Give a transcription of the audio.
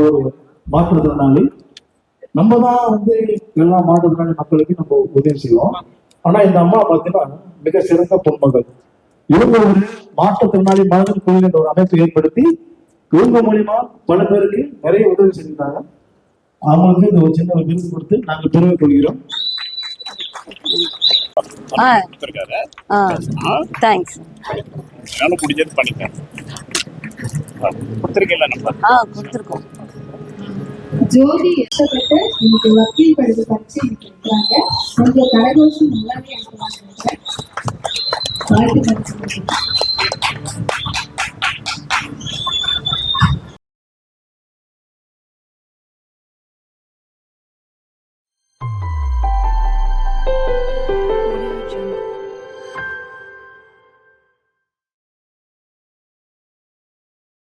ஒரு மாற்றுத்திறனாளி. நம்ம தான் வந்து எல்லா மாற்றுத்திறனாளி மக்களுக்கு நம்ம உதவி செய்வோம். ஆனா இந்த அம்மா பார்த்தீங்கன்னா மிக சிறந்த பொன்மகள். இவங்க ஒரு மாற்றுத்திறனாளி மகளிர் குழு என்ற ஒரு அமைப்பை ஏற்படுத்தி இவங்க மூலியமா பல பேருக்கு நிறைய உதவி செஞ்சிருக்காங்க. அவங்களுக்கு இந்த ஒரு சின்ன விருது கொடுத்து நாங்கள் பெருமை கொள்கிறோம். தேங்க்ஸ். பிடிச்சது பண்ணிட்டேன். கொடுத்துருக்கோம். ஜோதி இஷ்டப்பட்டு இன்னைக்கு வக்கீல் படிப்பு படிச்சு இருக்காங்க. கொஞ்சம் கரகோஷம் நல்லாவே வாழ்த்து படிச்சு